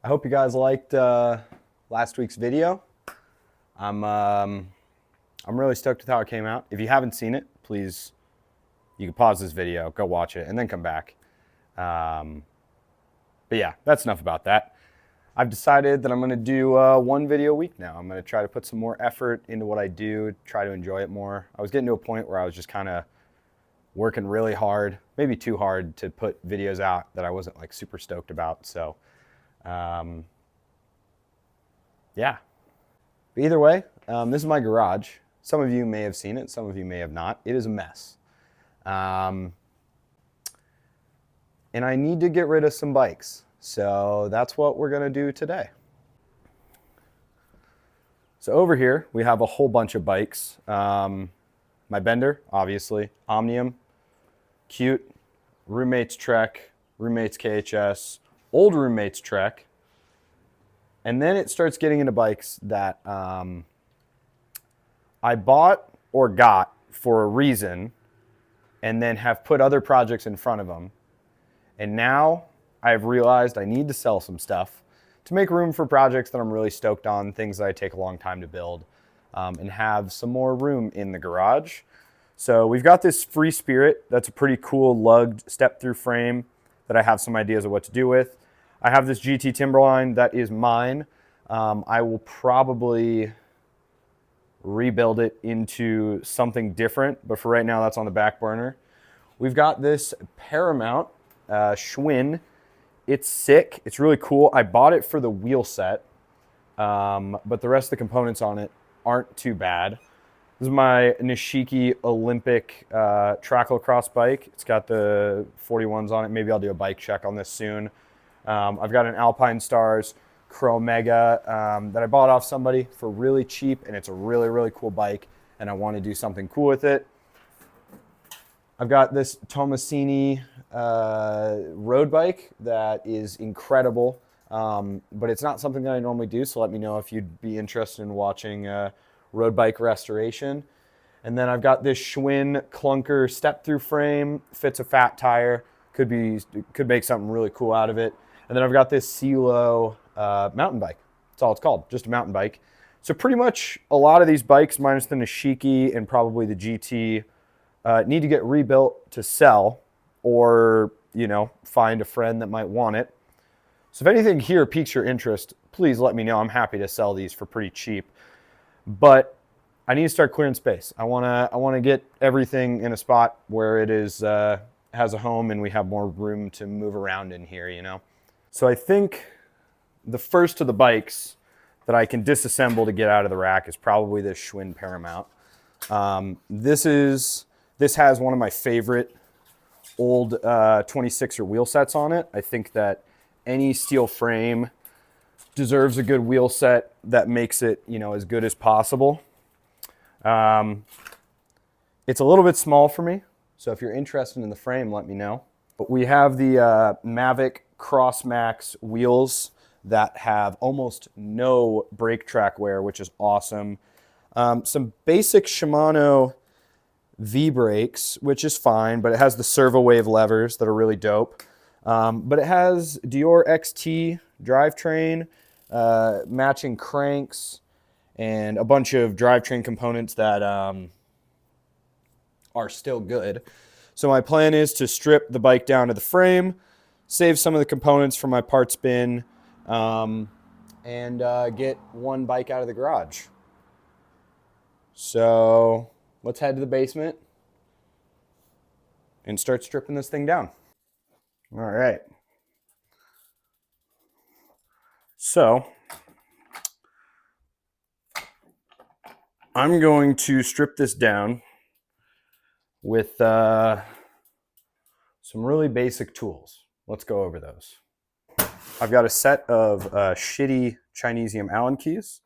I hope you guys liked last week's video. I'm um, I'm really stoked with how it came out. If you haven't seen it, please, you can pause this video, go watch it, and then come back. Um, but yeah, that's enough about that. I've decided that I'm going to do one video a week now. I'm going to try to put some more effort into what I do, try to enjoy it more. I was getting to a point where I was just kind of working really hard, maybe too hard to put videos out that I wasn't like super stoked about. So um, yeah. But either way, this is my garage. Some of you may have seen it, some of you may have not. It is a mess. Um, and I need to get rid of some bikes. So that's what we're going to do today. So over here, we have a whole bunch of bikes. My Bender, obviously, Omnium, Cute, Roommates Trek, Roommates KHS, Old Roommates Trek. And then it starts getting into bikes that I bought or got for a reason and then have put other projects in front of them. And now I've realized I need to sell some stuff to make room for projects that I'm really stoked on, things that I take a long time to build, and have some more room in the garage. So we've got this Free Spirit. That's a pretty cool lugged step-through frame that I have some ideas of what to do with. I have this GT Timberline that is mine. I will probably rebuild it into something different, but for right now that's on the back burner. We've got this Paramount Schwinn. It's sick. It's really cool. I bought it for the wheel set, but the rest of the components on it aren't too bad. This is my Nishiki Olympic track lacrosse bike. It's got the 41s on it. Maybe I'll do a bike check on this soon. I've got an Alpine Stars Chromega that I bought off somebody for really cheap, and it's a really, really cool bike, and I want to do something cool with it. I've got this Tomasini road bike that is incredible, but it's not something that I normally do, so let me know if you'd be interested in watching road bike restoration. And then I've got this Schwinn clunker step-through frame, fits a fat tire, could make something really cool out of it. And then I've got this CeeLo mountain bike. That's all it's called, just a mountain bike. So pretty much a lot of these bikes, minus the Nishiki and probably the GT, need to get rebuilt to sell, or find a friend that might want it. So if anything here piques your interest, please let me know. I'm happy to sell these for pretty cheap. But I need to start clearing space. I want to get everything in a spot where it is has a home and we have more room to move around in here. So I think the first of the bikes that I can disassemble to get out of the rack is probably this Schwinn Paramount. This has one of my favorite old 26er wheel sets on it. I think that any steel frame deserves a good wheel set that makes it, as good as possible. It's a little bit small for me, so if you're interested in the frame, let me know. But we have the Mavic Cross Max wheels that have almost no brake track wear, which is awesome. Some basic Shimano V-brakes, which is fine, but it has the servo wave levers that are really dope. But it has Dior XT drivetrain, matching cranks, and a bunch of drivetrain components that are still good. So my plan is to strip the bike down to the frame, save some of the components from my parts bin, and get one bike out of the garage. So let's head to the basement and start stripping this thing down. All right. So I'm going to strip this down with some really basic tools. Let's go over those. I've got a set of shitty Chinesium Allen keys,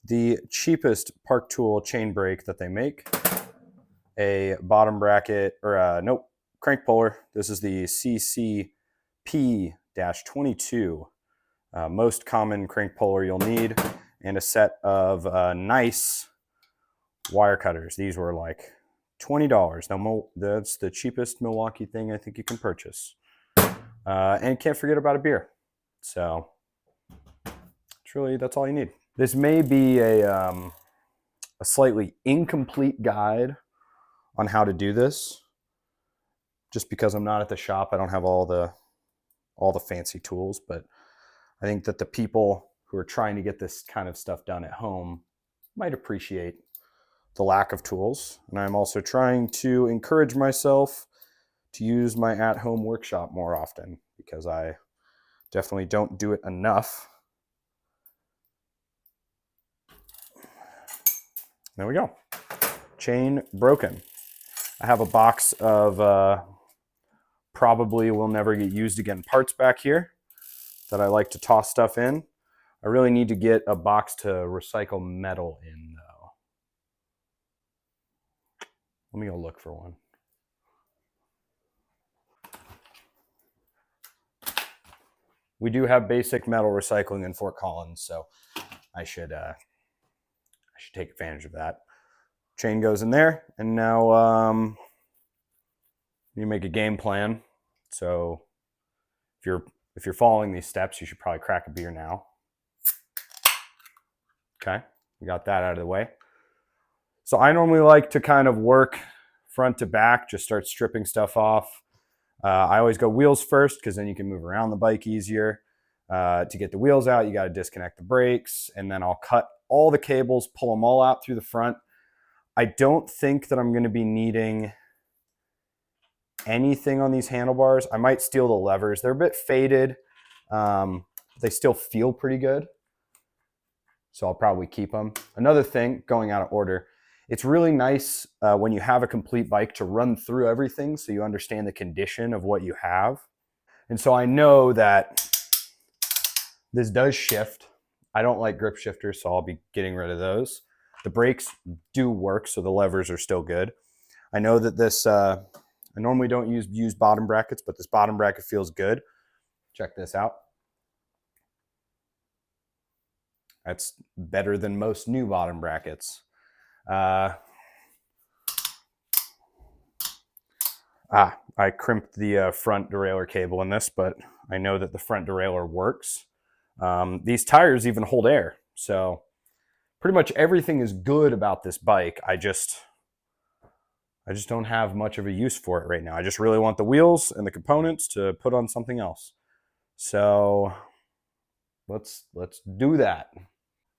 the cheapest Park Tool chain brake that they make, a bottom bracket, or nope, crank puller. This is the CCP-22, most common crank puller you'll need, and a set of nice wire cutters. These were like $20. Now, that's the cheapest Milwaukee thing I think you can purchase. And can't forget about a beer. So That's all you need. This may be a slightly incomplete guide on how to do this. Just because I'm not at the shop, I don't have all the fancy tools, but I think that the people who are trying to get this kind of stuff done at home might appreciate the lack of tools. And I'm also trying to encourage myself to use my at-home workshop more often because I definitely don't do it enough. There we go. Chain broken. I have a box of probably will never get used again parts back here that I like to toss stuff in. I really need to get a box to recycle metal in though. Let me go look for one. We do have basic metal recycling in Fort Collins, so I should take advantage of that. Chain goes in there, and now you make a game plan. So if you're following these steps, you should probably crack a beer now. Okay, we got that out of the way. So I normally like to kind of work front to back, just start stripping stuff off. I always go wheels first because then you can move around the bike easier. To get the wheels out, you got to disconnect the brakes, and then I'll cut all the cables, pull them all out through the front. I don't think that I'm going to be needing anything on these handlebars. I might steal the levers. They're a bit faded. They still feel pretty good, so I'll probably keep them. Another thing, going out of order, it's really nice when you have a complete bike to run through everything so you understand the condition of what you have. And so I know that this does shift. I don't like grip shifters, so I'll be getting rid of those. The brakes do work, so the levers are still good. I know that this, I normally don't use bottom brackets, but this bottom bracket feels good. Check this out. That's better than most new bottom brackets. I crimped the front derailleur cable in this, but I know that the front derailleur works. These tires even hold air, so pretty much everything is good about this bike. I just don't have much of a use for it right now. I just really want the wheels and the components to put on something else. So let's do that.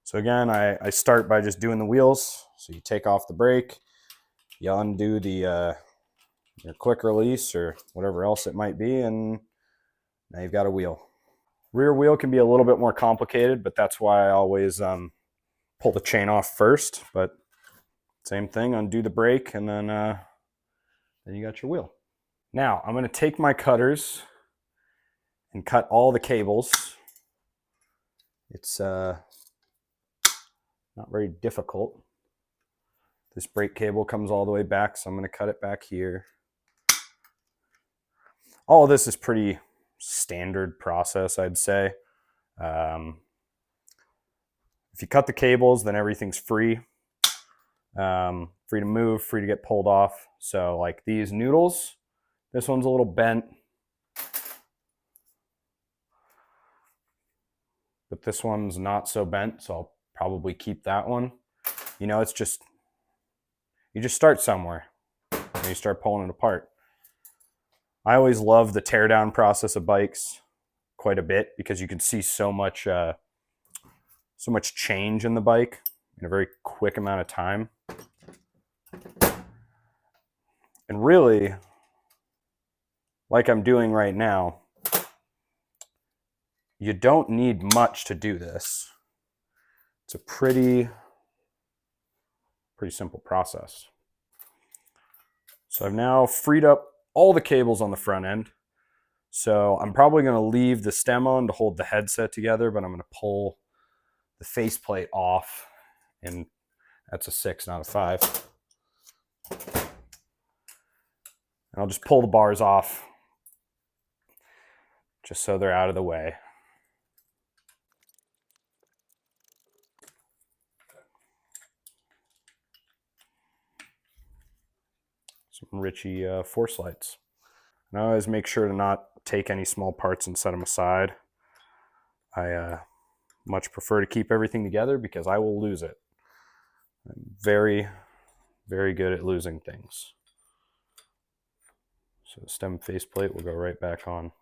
So again, I start by just doing the wheels. So you take off the brake, you undo the your quick release or whatever else it might be, and now you've got a wheel. Rear wheel can be a little bit more complicated, but that's why I always pull the chain off first. But same thing, undo the brake, and then you got your wheel. Now I'm going to take my cutters and cut all the cables. It's not very difficult. This brake cable comes all the way back, so I'm going to cut it back here. All of this is pretty standard process, I'd say. If you cut the cables, then everything's free. Free to move, free to get pulled off. So like these noodles, this one's a little bent, but this one's not so bent, so I'll probably keep that one. You know, it's just, you just start somewhere and you start pulling it apart. I always love the teardown process of bikes quite a bit because you can see so much change in the bike in a very quick amount of time. And really, like I'm doing right now, you don't need much to do this. It's a pretty simple process. So I've now freed up all the cables on the front end. So I'm probably going to leave the stem on to hold the headset together, but I'm going to pull the faceplate off, and that's a 6, not a 5. And I'll just pull the bars off just so they're out of the way. Some Ritchie force lights. And I always make sure to not take any small parts and set them aside. I Much prefer to keep everything together because I will lose it. I'm very, very good at losing things. So the stem faceplate will go right back on.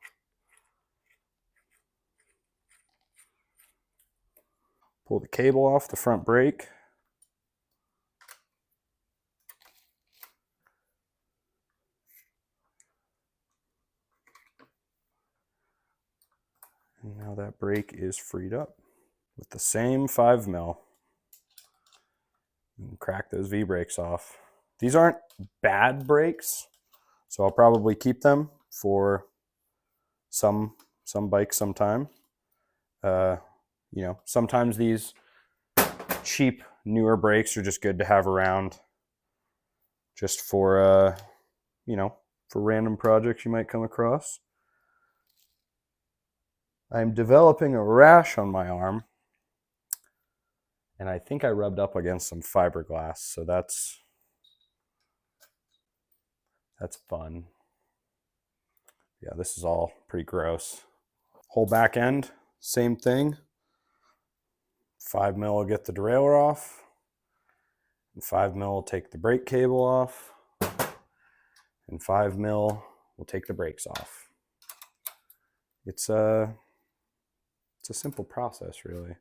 Pull the cable off the front brake. And now that brake is freed up. With the same 5 mil, and crack those V-brakes off. These aren't bad brakes, so I'll probably keep them for some bikes sometime. You know, sometimes these cheap newer brakes are just good to have around, just for you know, for random projects you might come across. I'm developing a rash on my arm, and I think I rubbed up against some fiberglass, so that's fun. Yeah, this is all pretty gross. Whole back end, same thing. 5 mil will get the derailleur off, and 5 mil will take the brake cable off, and 5 mil will take the brakes off. It's a simple process, really.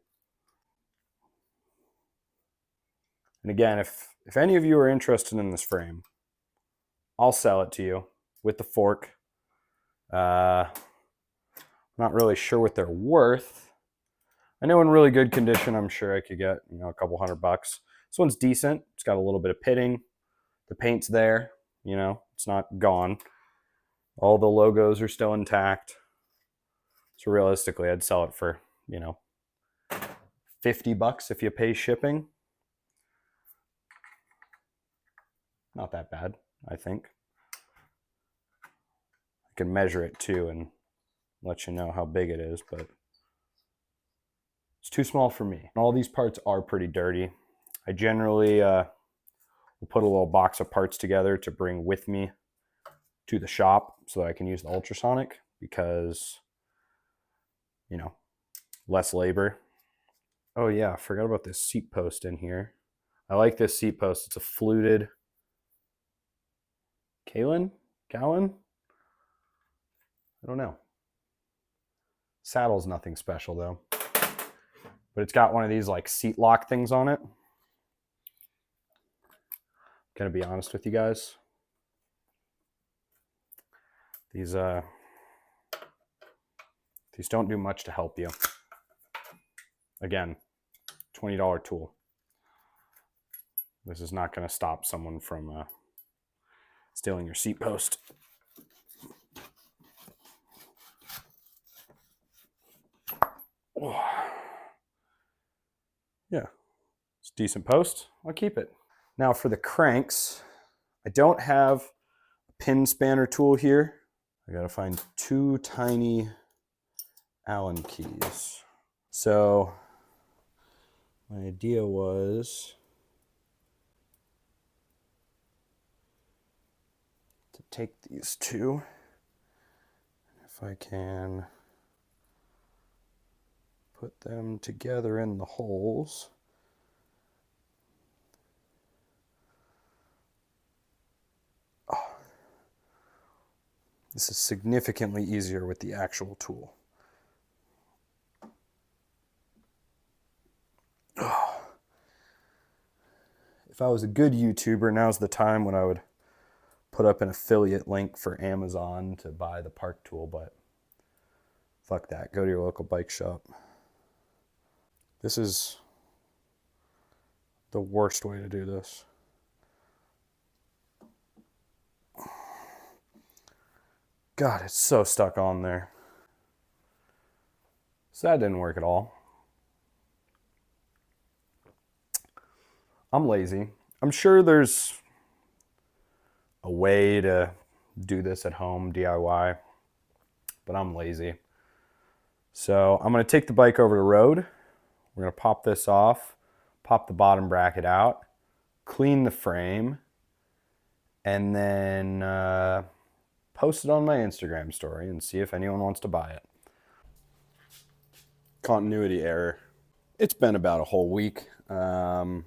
And again, if any of you are interested in this frame, I'll sell it to you with the fork. Not really sure what they're worth. I know in really good condition, I'm sure I could get, you know, a couple $100. This one's decent. It's got a little bit of pitting. The paint's there, you know, it's not gone. All the logos are still intact. So realistically, I'd sell it for, you know, $50 if you pay shipping. Not that bad, I think. I can measure it too and let you know how big it is, but it's too small for me. All these parts are pretty dirty. I generally will put a little box of parts together to bring with me to the shop so that I can use the ultrasonic because, you know, less labor. Oh yeah, I forgot about this seat post in here. I like this seat post. It's a fluted Gallon? I don't know. Saddle's nothing special though. But it's got one of these like seat lock things on it. Gonna be honest with you guys. These don't do much to help you. Again, $20 tool. This is not gonna stop someone from stealing your seat post. Oh. Yeah, it's a decent post. I'll keep it. Now for the cranks, I don't have a pin spanner tool here. I gotta find 2 tiny Allen keys. So my idea was to take these 2, if I can put them together in the holes. Oh, this is significantly easier with the actual tool. Oh. If I was a good YouTuber, now's the time when I would put up an affiliate link for Amazon to buy the park tool, but fuck that. Go to your local bike shop. This is the worst way to do this. God, it's so stuck on there. So that didn't work at all. I'm lazy. I'm sure there's a way to do this at home, DIY, but I'm lazy. So I'm gonna take the bike over the road. We're gonna pop this off, pop the bottom bracket out, clean the frame, and then post it on my Instagram story and see if anyone wants to buy it. Continuity error. It's been about a whole week. I've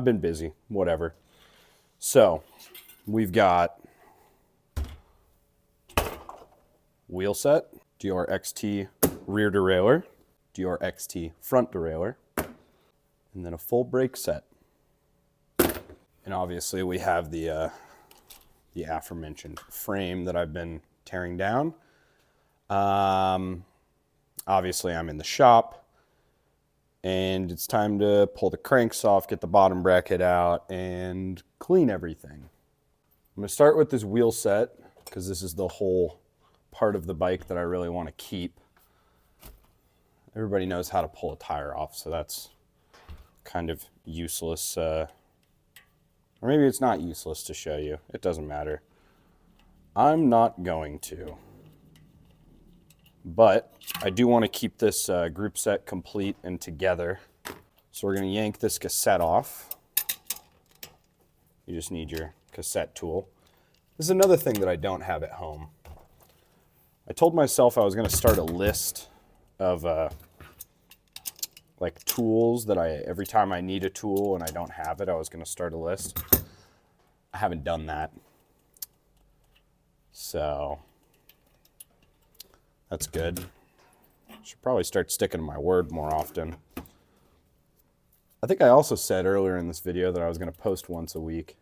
been busy, whatever. So we've got wheel set, DRXT rear derailleur, DRXT front derailleur, and then a full brake set. And obviously we have the aforementioned frame that I've been tearing down. Obviously I'm in the shop and it's time to pull the cranks off, get the bottom bracket out, and clean everything. I'm gonna start with this wheel set because this is the whole part of the bike that I really want to keep. Everybody knows how to pull a tire off, so that's kind of useless. Or maybe it's not useless to show you. It doesn't matter. I'm not going to. But I do want to keep this group set complete and together. So we're going to yank this cassette off. You just need your cassette tool. This is another thing that I don't have at home. I told myself I was going to start a list of like tools that every time I need a tool and I don't have it, I was going to start a list. I haven't done that. So that's good. Should probably start sticking to my word more often. I think I also said earlier in this video that I was going to post once a week.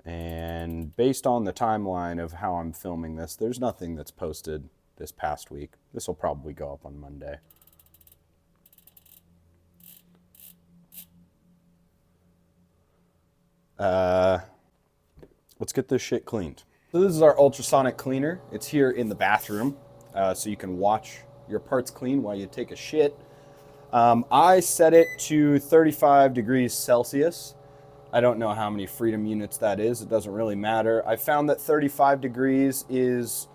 And based on the timeline of how I'm filming this, there's nothing that's posted this past week. This will probably go up on Monday. Let's get this shit cleaned. So this is our ultrasonic cleaner. It's here in the bathroom, so you can watch your parts clean while you take a shit. I set it to 35 degrees Celsius. I don't know how many freedom units that is. It doesn't really matter. I found that 35 degrees is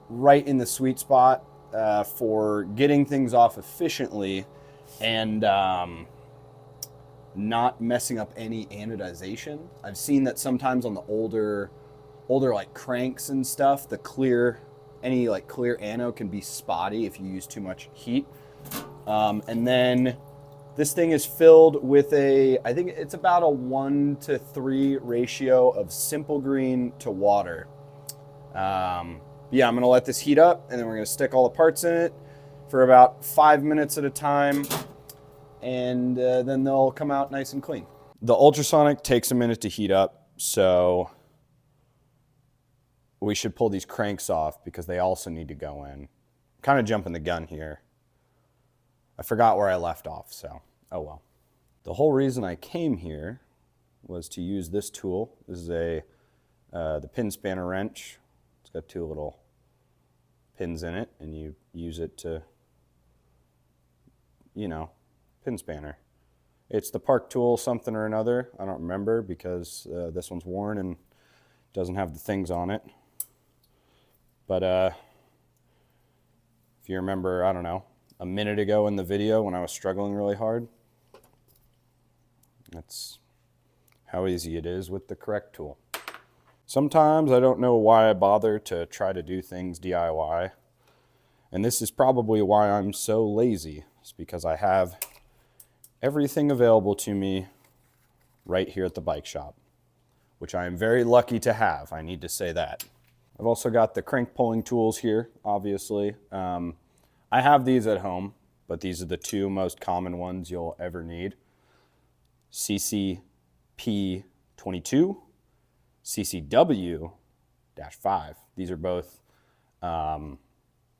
right in the sweet spot for getting things off efficiently and not messing up any anodization. I've seen that sometimes on the older like cranks and stuff, any like clear anode can be spotty if you use too much heat. And then this thing is filled with I think it's about a 1-to-3 ratio of simple green to water. Yeah, I'm gonna let this heat up and then we're gonna stick all the parts in it for about 5 minutes at a time. And then they'll come out nice and clean. The ultrasonic takes a minute to heat up, so we should pull these cranks off because they also need to go in. I'm kind of jumping the gun here. I forgot where I left off, so oh well. The whole reason I came here was to use this tool. This is the pin spanner wrench. It's got 2 little pins in it, and you use it to, pin spanner. It's the Park Tool something or another. I don't remember because this one's worn and doesn't have the things on it. But if you remember, I don't know, a minute ago in the video when I was struggling really hard, that's how easy it is with the correct tool. Sometimes I don't know why I bother to try to do things DIY. And this is probably why I'm so lazy. It's because I have everything available to me right here at the bike shop, which I am very lucky to have. I need to say that. I've also got the crank pulling tools here, obviously. I have these at home, but these are the 2 most common ones you'll ever need. CCP22, CCW-5. These are both,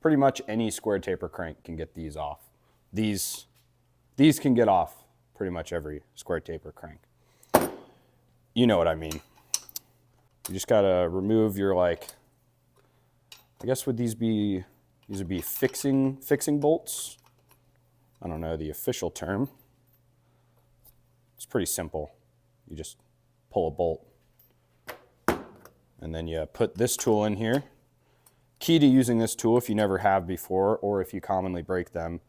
pretty much any square taper crank can get these off. These can get off pretty much every square taper crank. You know what I mean. You just gotta remove your, I guess would these would be fixing bolts? I don't know the official term. It's pretty simple. You just pull a bolt. And then you put this tool in here. Key to using this tool, if you never have before, or if you commonly break them,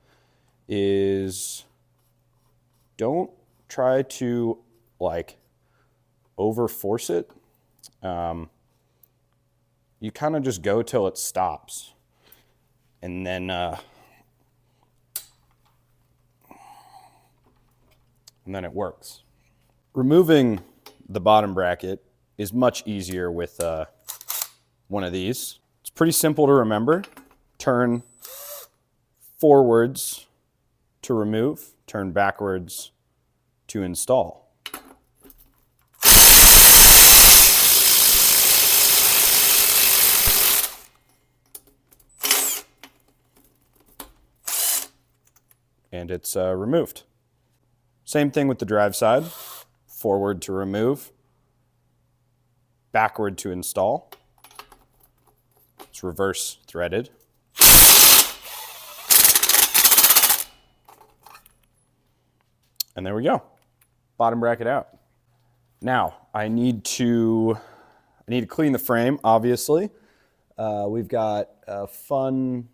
is don't try to over force it. You kind of just go till it stops. And then and then it works. Removing the bottom bracket is much easier with one of these. It's pretty simple to remember. Turn forwards to remove, turn backwards to install. And it's removed. Same thing with the drive side. Forward to remove, backward to install. It's reverse threaded. And there we go. Bottom bracket out. Now I need to clean the frame, obviously. We've got a fun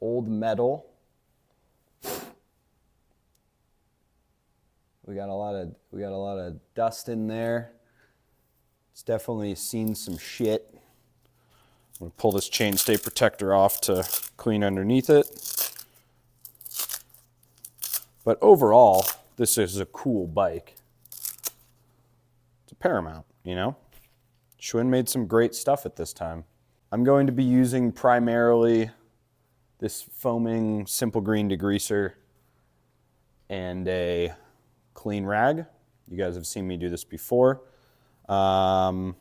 old metal. We got a lot of dust in there. It's definitely seen some shit. I'm gonna pull this chainstay protector off to clean underneath it. But overall, this is a cool bike. It's a Paramount, you know? Schwinn made some great stuff at this time. I'm going to be using primarily this foaming simple green degreaser and a clean rag. You guys have seen me do this before. So I'm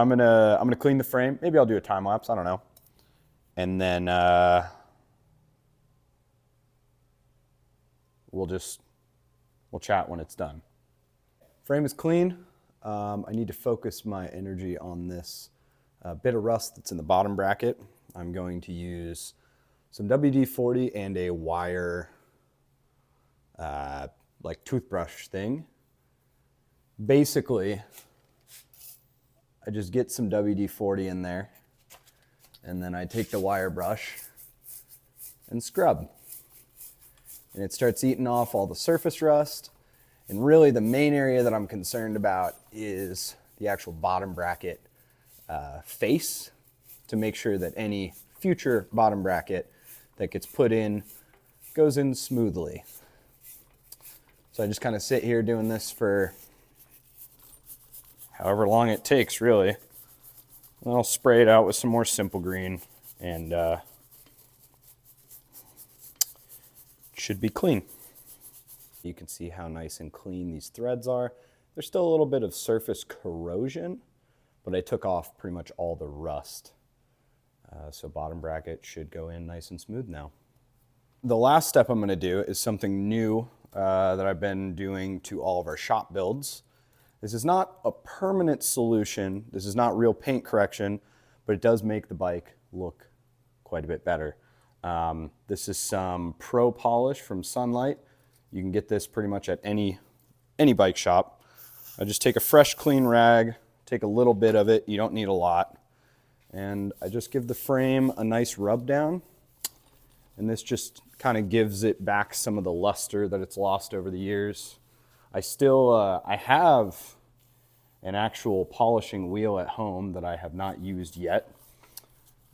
gonna clean the frame. Maybe I'll do a time lapse, I don't know. And then we'll chat when it's done. Frame is clean. I need to focus my energy on this bit of rust that's in the bottom bracket. I'm going to use some WD-40 and a wire like toothbrush thing. Basically, I just get some WD-40 in there, and then I take the wire brush and scrub. And it starts eating off all the surface rust. And really the main area that I'm concerned about is the actual bottom bracket face, to make sure that any future bottom bracket that gets put in goes in smoothly. So I just kind of sit here doing this for however long it takes, really. And I'll spray it out with some more simple green, and it should be clean. You can see how nice and clean these threads are. There's still a little bit of surface corrosion, but I took off pretty much all the rust. So bottom bracket should go in nice and smooth now. The last step I'm gonna do is something new that I've been doing to all of our shop builds. This is not a permanent solution. This is not real paint correction, but it does make the bike look quite a bit better. This is some Pro Polish from Sunlight. You can get this pretty much at any bike shop. I just take a fresh, clean rag, take a little bit of it. You don't need a lot. And I just give the frame a nice rub down. And this just kind of gives it back some of the luster that it's lost over the years. I have an actual polishing wheel at home that I have not used yet.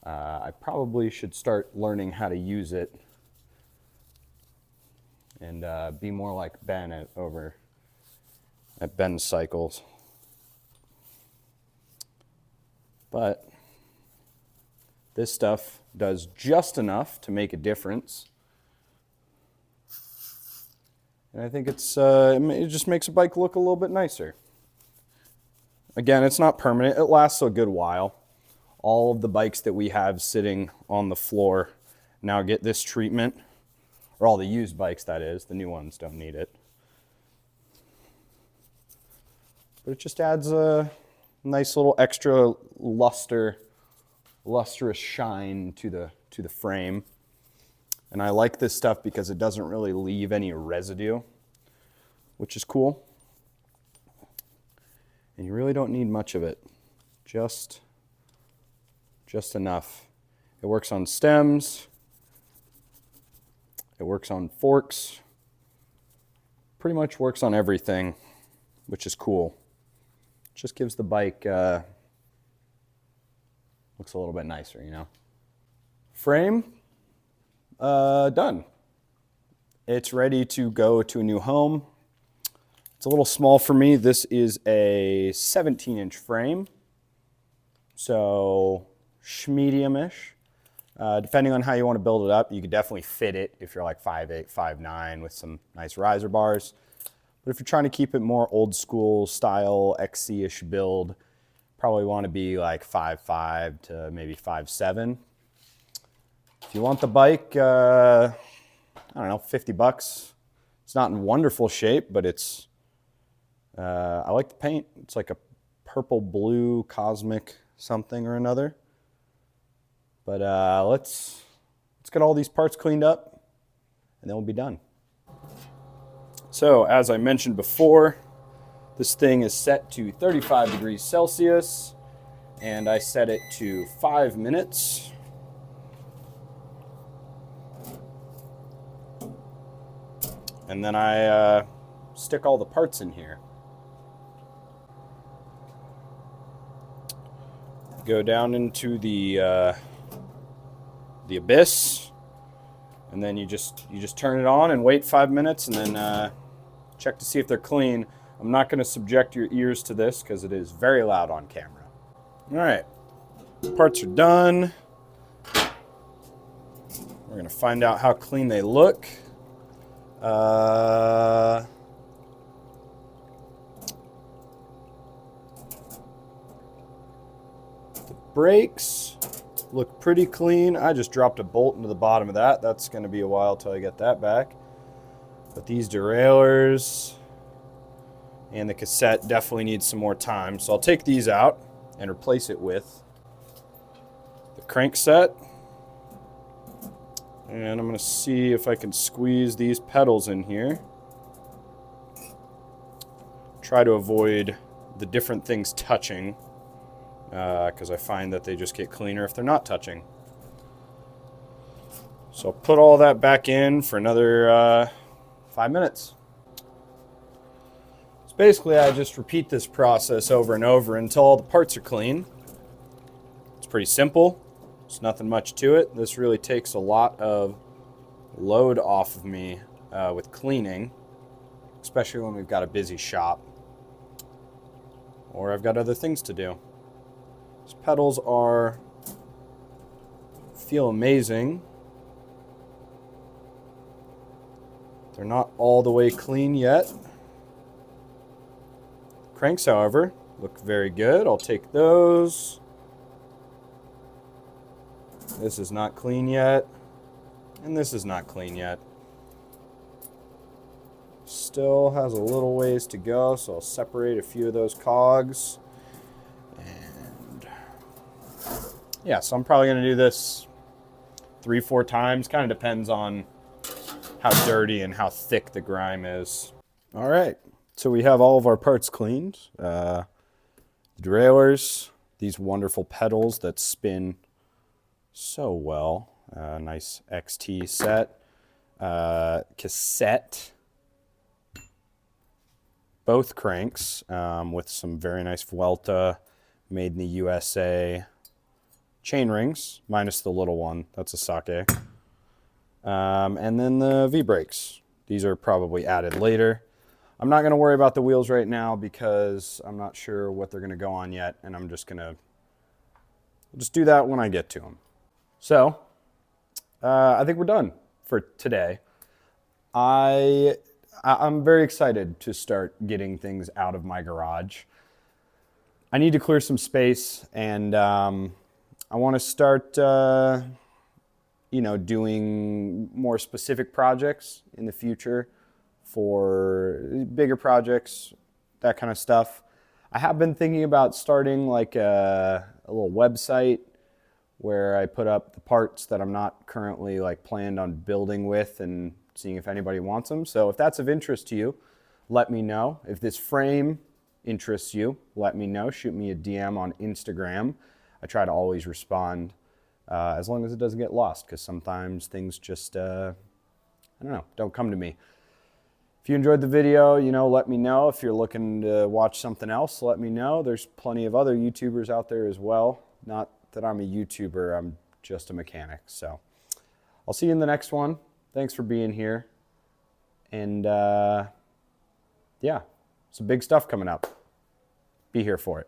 I probably should start learning how to use it and be more like Ben over at Ben's Cycles. But this stuff does just enough to make a difference. And I think it just makes a bike look a little bit nicer. Again, it's not permanent. It lasts a good while. All of the bikes that we have sitting on the floor now get this treatment, or all the used bikes, that is. The new ones don't need it. But it just adds a nice little extra lustrous shine to the frame. And I like this stuff because it doesn't really leave any residue, which is cool. And you really don't need much of it, just enough. It works on stems, it works on forks, pretty much works on everything, which is cool. Just gives the bike, looks a little bit nicer, you know. Frame, done. It's ready to go to a new home. It's a little small for me. This is a 17-inch frame, so medium-ish. Depending on how you want to build it up, you could definitely fit it if you're like 5'8", 5'9", with some nice riser bars. But if you're trying to keep it more old school style, XC-ish build, probably want to be like 5'5" to maybe 5'7". If you want the bike, I don't know, $50. It's not in wonderful shape, but it's, I like the paint. It's like a purple blue cosmic something or another. But let's get all these parts cleaned up and then we'll be done. So as I mentioned before, this thing is set to 35 degrees Celsius and I set it to 5 minutes. And then I stick all the parts in here. Go down into the abyss, and then you just turn it on and wait 5 minutes, and then check to see if they're clean. I'm not going to subject your ears to this because it is very loud on camera. All right, parts are done. We're going to find out how clean they look. The brakes look pretty clean. I just dropped a bolt into the bottom of that. That's going to be a while till I get that back. But these derailleurs and the cassette definitely need some more time. So I'll take these out and replace it with the crankset. And I'm going to see if I can squeeze these pedals in here. Try to avoid the different things touching, because I find that they just get cleaner if they're not touching. So I'll put all that back in for another 5 minutes. So basically I just repeat this process over and over until all the parts are clean. It's pretty simple. There's nothing much to it. This really takes a lot of load off of me with cleaning, especially when we've got a busy shop or I've got other things to do. These pedals feel amazing. They're not all the way clean yet. Cranks, however, look very good. I'll take those. This is not clean yet, and this is not clean yet. Still has a little ways to go, so I'll separate a few of those cogs. And yeah, so I'm probably going to do this 3-4 times. Kind of depends on how dirty and how thick the grime is. All right, so we have all of our parts cleaned. Derailleurs, these wonderful pedals that spin so well. Nice XT set. Cassette. Both cranks with some very nice Vuelta, made in the USA. Chain rings, minus the little one. That's a sake. And then the V-brakes. These are probably added later. I'm not going to worry about the wheels right now because I'm not sure what they're going to go on yet, and I'm just going to do that when I get to them. So, I think we're done for today. I'm very excited to start getting things out of my garage. I need to clear some space, and I want to start, doing more specific projects in the future for bigger projects, that kind of stuff. I have been thinking about starting like a little website where I put up the parts that I'm not currently like planned on building with and seeing if anybody wants them. So if that's of interest to you, let me know. If this frame interests you, let me know. Shoot me a DM on Instagram. I try to always respond as long as it doesn't get lost, because sometimes things just, don't come to me. If you enjoyed the video, let me know. If you're looking to watch something else, let me know. There's plenty of other YouTubers out there as well. Not that I'm a YouTuber, I'm just a mechanic. So I'll see you in the next one. Thanks for being here. And yeah, some big stuff coming up. Be here for it.